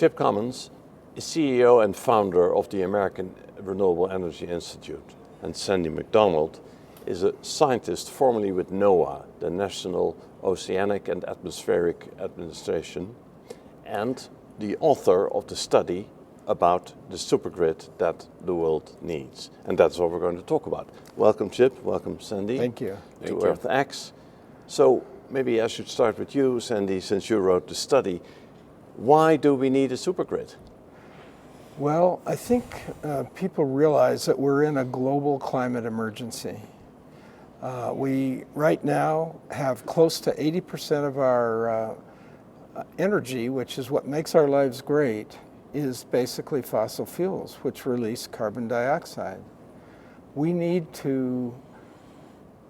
Chip Comins is CEO and founder of the American Renewable Energy Institute, and Sandy MacDonald is a scientist formerly with NOAA, the National Oceanic and Atmospheric Administration, and the author of the study about the supergrid that the world needs. And that's what we're going to talk about. Welcome, Chip. Welcome, Sandy. Thank you. To EarthX. So maybe I should start with you, Sandy, since you wrote the study. Why do we need a supergrid? Well, I think people realize that we're in a global climate emergency. We right now have close to 80% of our energy, which is what makes our lives great, is basically fossil fuels, which release carbon dioxide. We need to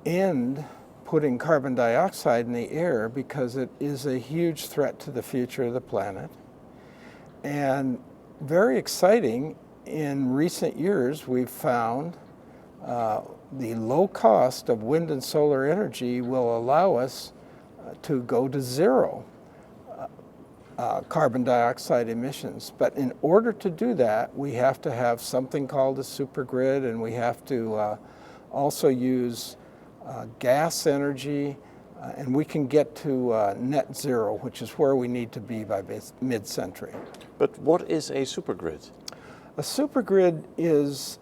end putting carbon dioxide in the air because it is a huge threat to the future of the planet. And very exciting, in recent years, we've found the low cost of wind and solar energy will allow us to go to zero carbon dioxide emissions. But in order to do that, we have to have something called a supergrid, and we have to also use gas energy, and we can get to net zero, which is where we need to be by mid-century. But what is a supergrid? A supergrid is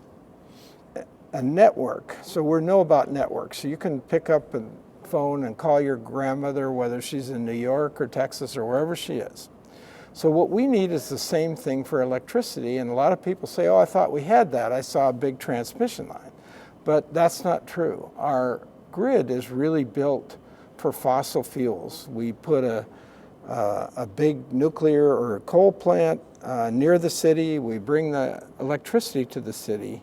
a network. So we know about networks. So you can pick up a phone and call your grandmother, whether she's in New York or Texas or wherever she is. So what we need is the same thing for electricity. And a lot of people say, oh, I thought we had that. I saw a big transmission line. But that's not true. Our grid is really built for fossil fuels. We put a big nuclear or a coal plant near the city. We bring the electricity to the city.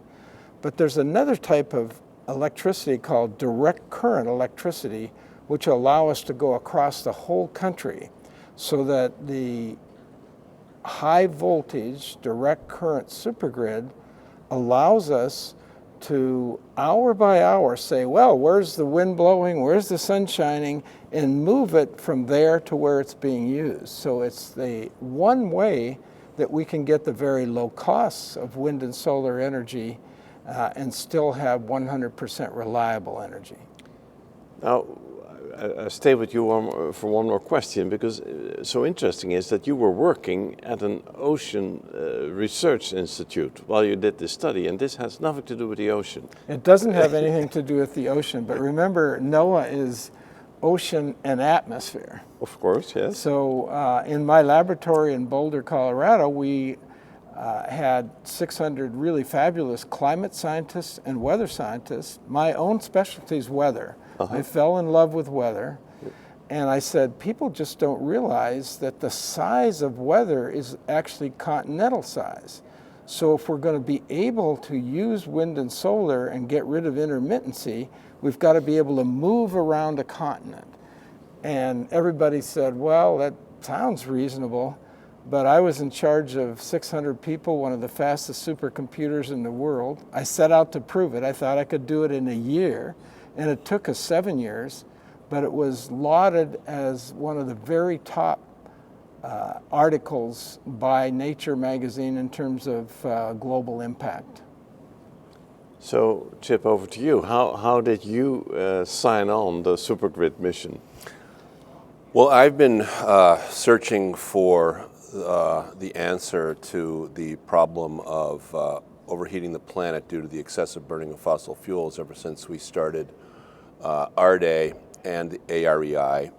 But there's another type of electricity called direct current electricity, which allow us to go across the whole country, so that the high voltage direct current supergrid allows us to hour by hour say, well, where's the wind blowing, where's the sun shining, and move it from there to where it's being used. So it's the one way that we can get the very low costs of wind and solar energy and still have 100% reliable energy. Now, I stay with you for one more question, because so interesting is that you were working at an ocean research institute while you did this study, and this has nothing to do with the ocean. It doesn't have anything to do with the ocean, but remember, NOAA is ocean and atmosphere. Of course, yes. So in my laboratory in Boulder, Colorado, we had 600 really fabulous climate scientists and weather scientists. My own specialty is weather. I fell in love with weather, and I said, people just don't realize that the size of weather is actually continental size. So if we're going to be able to use wind and solar and get rid of intermittency, we've got to be able to move around a continent. And everybody said, well, that sounds reasonable. But I was in charge of 600 people, one of the fastest supercomputers in the world. I set out to prove it. I thought I could do it in a year, and it took us 7 years, but it was lauded as one of the very top articles by Nature magazine in terms of global impact. So, Chip, over to you. How did you sign on the supergrid mission? Well, I've been searching for the answer to the problem of overheating the planet due to the excessive burning of fossil fuels ever since we started AREI and the AREI.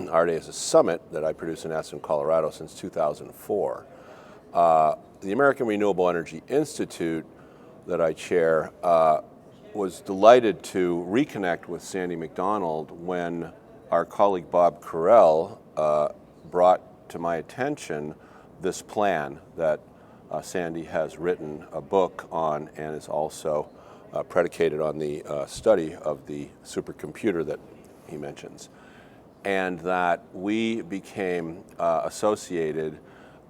AREI is a summit that I produce in Aspen, Colorado since 2004. The American Renewable Energy Institute that I chair was delighted to reconnect with Sandy MacDonald when our colleague Bob Carell brought to my attention this plan that Sandy has written a book on, and is also predicated on the study of the supercomputer that he mentions. And that we became associated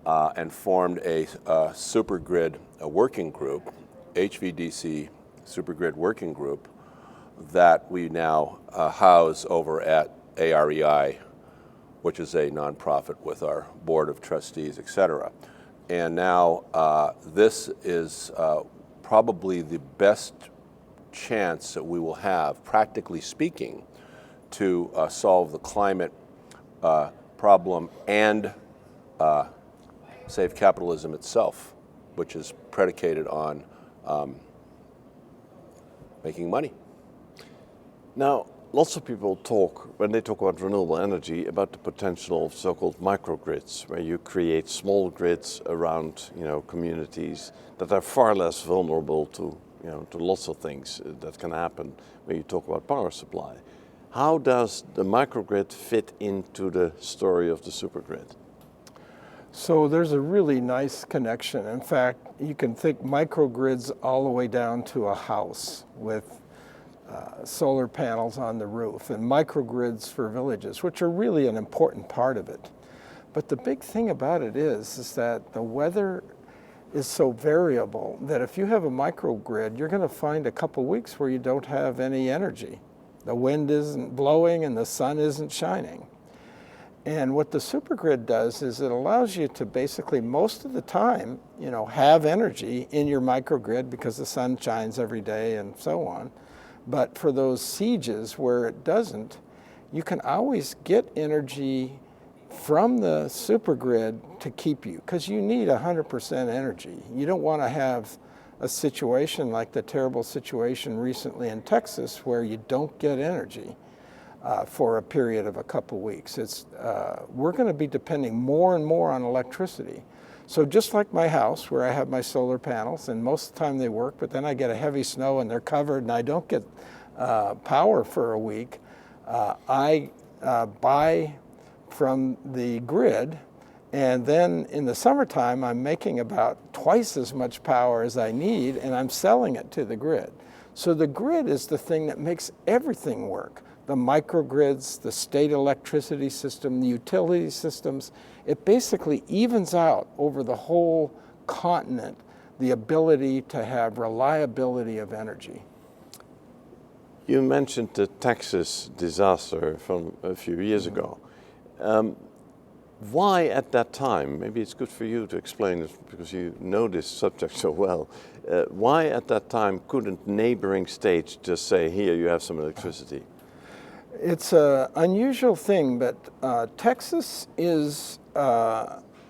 and formed a supergrid working group, HVDC Supergrid Working Group, that we now house over at AREI, which is a nonprofit with our board of trustees, et cetera. And now this is probably the best chance that we will have, practically speaking, to solve the climate problem and save capitalism itself, which is predicated on making money. Now, lots of people talk, when they talk about renewable energy, about the potential of so-called microgrids, where you create small grids around, communities that are far less vulnerable to, to lots of things that can happen when you talk about power supply. How does the microgrid fit into the story of the supergrid? So there's a really nice connection. In fact, you can think microgrids all the way down to a house with solar panels on the roof, and microgrids for villages, which are really an important part of it. But the big thing about it is that the weather is so variable that if you have a microgrid, you're going to find a couple weeks where you don't have any energy. The wind isn't blowing and the sun isn't shining. And what the supergrid does is it allows you to basically most of the time, have energy in your microgrid because the sun shines every day and so on. But for those sieges where it doesn't, you can always get energy from the supergrid to keep you, because you need 100% energy. You don't want to have a situation like the terrible situation recently in Texas where you don't get energy for a period of a couple weeks. We're going to be depending more and more on electricity. So just like my house, where I have my solar panels, and most of the time they work, but then I get a heavy snow and they're covered and I don't get power for a week, I buy from the grid, and then in the summertime I'm making about twice as much power as I need, and I'm selling it to the grid. So the grid is the thing that makes everything work. The microgrids, the state electricity system, the utility systems, it basically evens out over the whole continent the ability to have reliability of energy. You mentioned the Texas disaster from a few years ago. Why at that time, maybe it's good for you to explain this because you know this subject so well, why at that time couldn't neighboring states just say, here you have some electricity? It's an unusual thing, but Texas is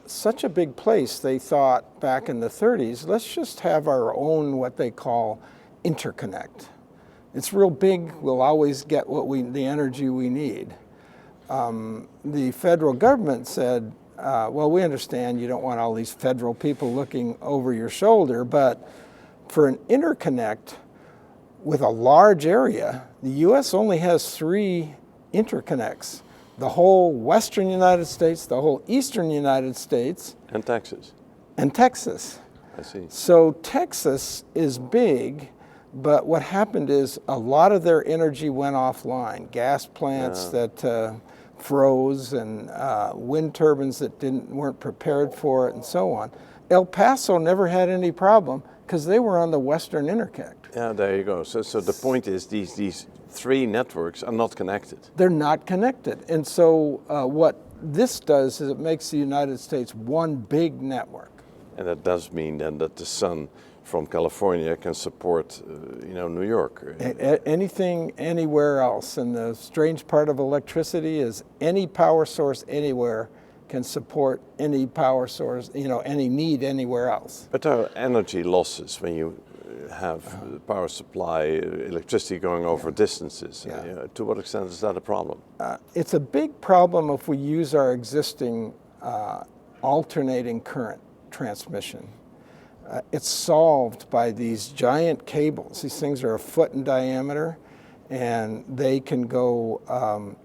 such a big place, they thought back in the 30s, let's just have our own what they call interconnect. It's real big, we'll always get the energy we need. The federal government said, well, we understand you don't want all these federal people looking over your shoulder, but for an interconnect with a large area, the U.S. only has 3 interconnects. The whole western United States, the whole eastern United States. And Texas. And Texas. I see. So Texas is big, but what happened is a lot of their energy went offline. Gas plants that froze, and wind turbines that weren't prepared for it, and so on. El Paso never had any problem because they were on the western interconnect. Yeah, there you go. So the point is these 3 networks are not connected. They're not connected. And so what this does is it makes the United States one big network. And that does mean then that the sun from California can support, New York. Anything, anywhere else. And the strange part of electricity is any power source anywhere can support any power source, any need anywhere else. But there are energy losses when you have power supply, electricity going over distances. Yeah. To what extent is that a problem? It's a big problem if we use our existing alternating current transmission. It's solved by these giant cables. These things are 1 foot in diameter, and they can go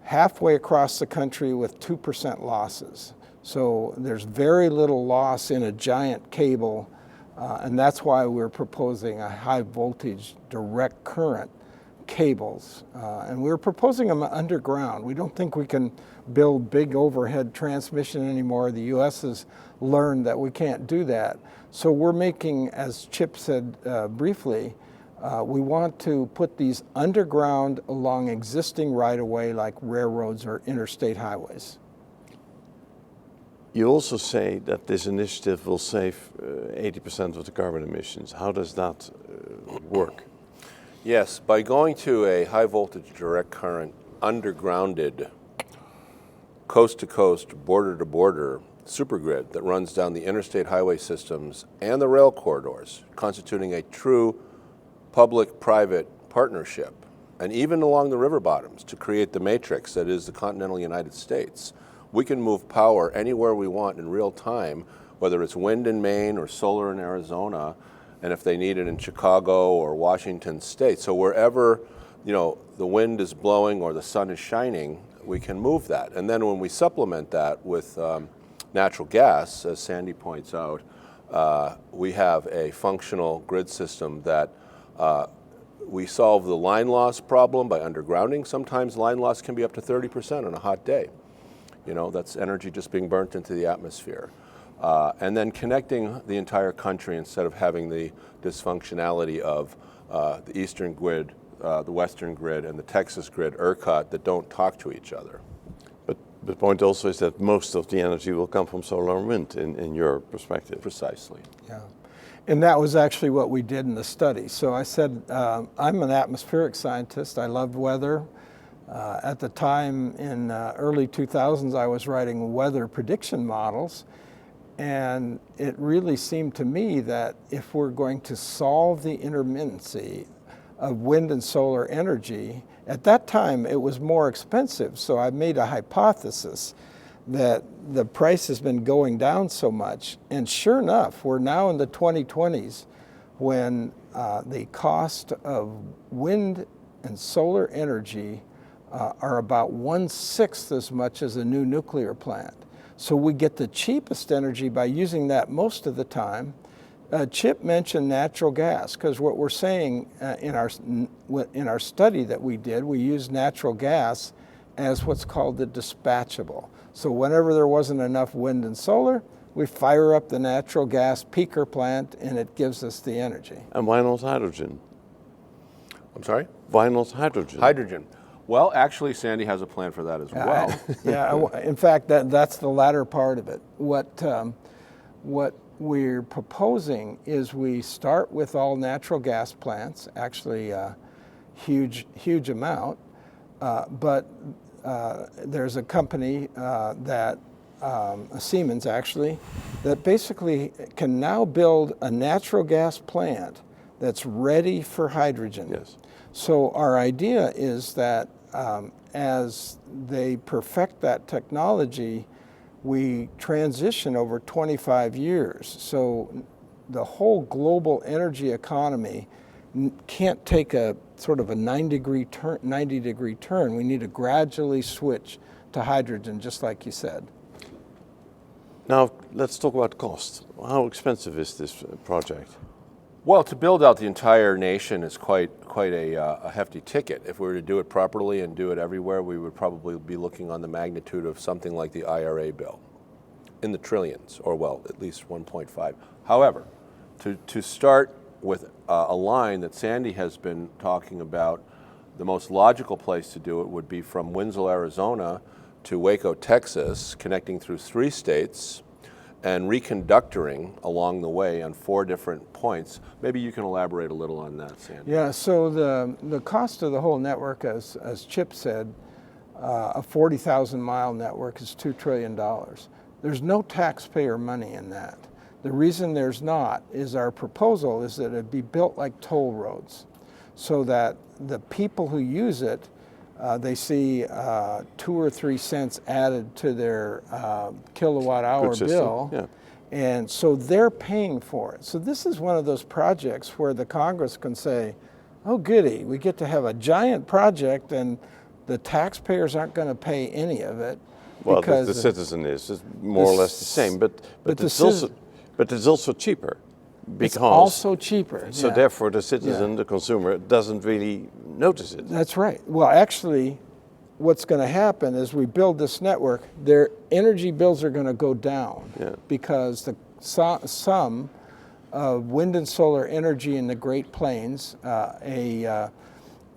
halfway across the country with 2% losses. So there's very little loss in a giant cable, and that's why we're proposing a high voltage direct current cables. And we're proposing them underground. We don't think we can build big overhead transmission anymore. The U.S. has learned that we can't do that. So we're making, as Chip said briefly, we want to put these underground along existing right-of-way like railroads or interstate highways. You also say that this initiative will save 80% of the carbon emissions. How does that work? Yes, by going to a high voltage direct current undergrounded coast to coast, border to border supergrid that runs down the interstate highway systems and the rail corridors, constituting a true public-private partnership, and even along the river bottoms to create the matrix that is the continental United States. We can move power anywhere we want in real time, whether it's wind in Maine or solar in Arizona, and if they need it in Chicago or Washington State. So wherever, the wind is blowing or the sun is shining, we can move that. And then when we supplement that with natural gas, as Sandy points out, we have a functional grid system that we solve the line loss problem by undergrounding. Sometimes line loss can be up to 30% on a hot day. That's energy just being burnt into the atmosphere. And then connecting the entire country instead of having the dysfunctionality of the eastern grid, the western grid, and the Texas grid, ERCOT, that don't talk to each other. But the point also is that most of the energy will come from solar and wind in your perspective. Precisely. Yeah. And that was actually what we did in the study. So I said, I'm an atmospheric scientist. I loved weather. At the time in early 2000s, I was writing weather prediction models. And it really seemed to me that if we're going to solve the intermittency of wind and solar energy, at that time it was more expensive. So I made a hypothesis that the price has been going down so much. And sure enough, we're now in the 2020s when the cost of wind and solar energy are about 1/6 as much as a new nuclear plant. So we get the cheapest energy by using that most of the time. Chip mentioned natural gas, because what we're saying in our study that we did, we used natural gas as what's called the dispatchable. So whenever there wasn't enough wind and solar, we fire up the natural gas peaker plant and it gives us the energy. And why not hydrogen? I'm sorry? Why not hydrogen? Hydrogen. Well, actually, Sandy has a plan for that as well. Yeah, in fact, that's the latter part of it. What we're proposing is we start with all natural gas plants, actually a huge amount, but there's a company Siemens actually, that basically can now build a natural gas plant that's ready for hydrogen. Yes. So our idea is that as they perfect that technology, we transition over 25 years. So the whole global energy economy can't take a sort of a 90-degree turn. We need to gradually switch to hydrogen, just like you said. Now, let's talk about cost. How expensive is this project? Well, to build out the entire nation is quite a hefty ticket. If we were to do it properly and do it everywhere, we would probably be looking on the magnitude of something like the IRA bill, in the trillions, or well, at least 1.5. However, to start with a line that Sandy has been talking about, the most logical place to do it would be from Winslow, Arizona to Waco, Texas, connecting through 3 states, and reconductoring along the way on 4 different points. Maybe you can elaborate a little on that, Sandy. Yeah, so the cost of the whole network, as Chip said, a 40,000 mile network is $2 trillion. There's no taxpayer money in that. The reason there's not is our proposal is that it be built like toll roads, so that the people who use it, they see 2 or 3 cents added to their kilowatt hour bill. Yeah. And so they're paying for it. So this is one of those projects where the Congress can say, oh goody, we get to have a giant project and the taxpayers aren't going to pay any of it. Well, the citizen is more or less the same, but it's also cheaper. It's also cheaper. So therefore the citizen, the consumer, doesn't really notice it. That's right. Well, actually, what's going to happen is we build this network, their energy bills are going to go down because the sum of wind and solar energy in the Great Plains, an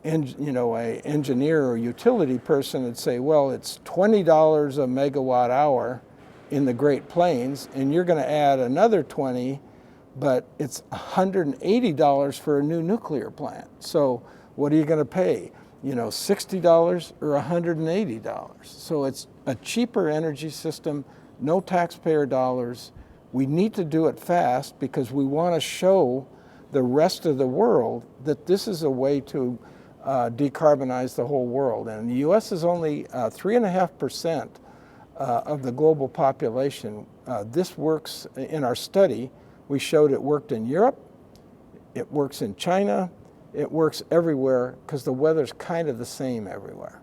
engineer or utility person would say, well, it's $20 a megawatt hour in the Great Plains, and you're going to add another 20, but it's $180 for a new nuclear plant. So what are you going to pay? You know, $60 or $180. So it's a cheaper energy system, no taxpayer dollars. We need to do it fast because we want to show the rest of the world that this is a way to decarbonize the whole world. And the U.S. is only 3.5% of the global population. This works in our study. We showed it worked in Europe, it works in China, it works everywhere because the weather's kind of the same everywhere.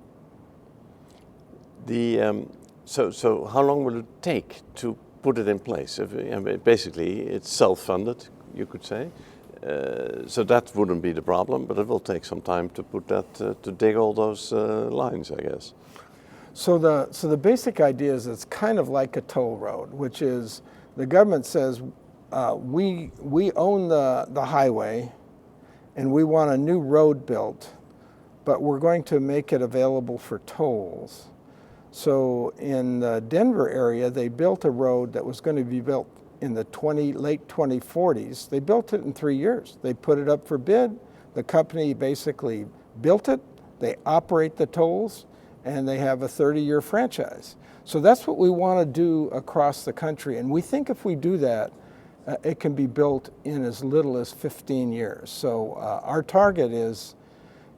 So how long will it take to put it in place? Basically, it's self-funded, you could say. So that wouldn't be the problem, but it will take some time to put that, to dig all those lines, I guess. So the basic idea is it's kind of like a toll road, which is the government says we own the highway and we want a new road built, but we're going to make it available for tolls. So in the Denver area, they built a road that was going to be built in the late 2040s. They built it in 3 years. They put it up for bid. The company basically built it. They operate the tolls, and they have a 30-year franchise. So that's what we want to do across the country. And we think if we do that, it can be built in as little as 15 years. So our target is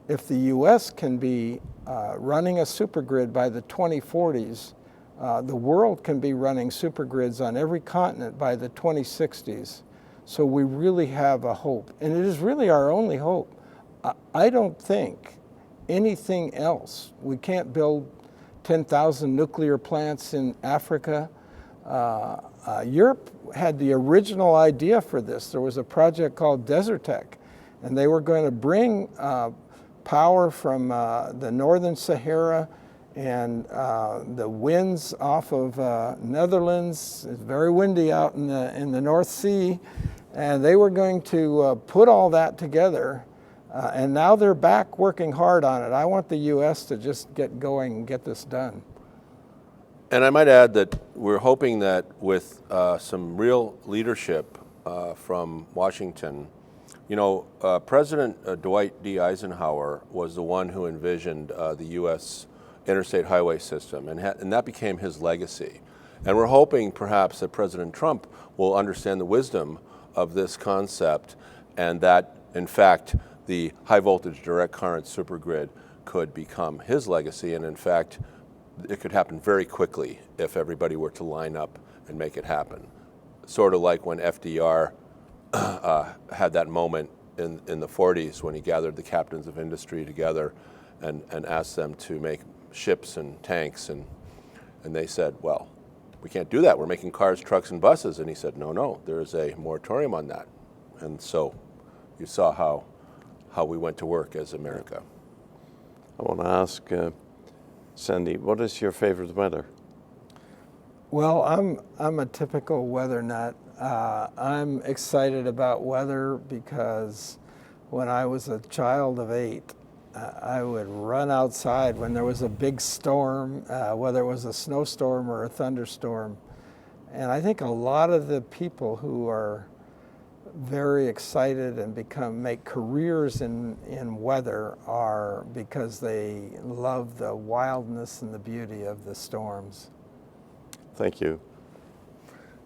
if the U.S. can be running a supergrid by the 2040s, the world can be running supergrids on every continent by the 2060s. So we really have a hope. And it is really our only hope. I don't think anything else. We can't build 10,000 nuclear plants in Africa. Europe had the original idea for this. There was a project called Desertec, and they were going to bring power from the northern Sahara and the winds off of Netherlands. It's very windy out in the North Sea, and they were going to put all that together. And now they're back working hard on it. I want the U.S. to just get going and get this done. And I might add that we're hoping that with some real leadership from Washington, you know, President Dwight D. Eisenhower was the one who envisioned the U.S. interstate highway system, and that became his legacy. And we're hoping perhaps that President Trump will understand the wisdom of this concept, and that, in fact, the high voltage direct current supergrid could become his legacy, and in fact, it could happen very quickly if everybody were to line up and make it happen. Sort of like when FDR had that moment in the 40s when he gathered the captains of industry together and asked them to make ships and tanks, and they said, well, we can't do that. We're making cars, trucks, and buses. And he said, no, there is a moratorium on that. And so you saw how we went to work as America. I want to ask Sandy, what is your favorite weather? Well, I'm a typical weather nut. I'm excited about weather because when I was a child of 8, I would run outside when there was a big storm, whether it was a snowstorm or a thunderstorm. And I think a lot of the people who are very excited and make careers in weather are because they love the wildness and the beauty of the storms. Thank you.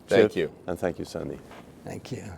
Thank Chip, you. and thank you, Sandy. Thank you.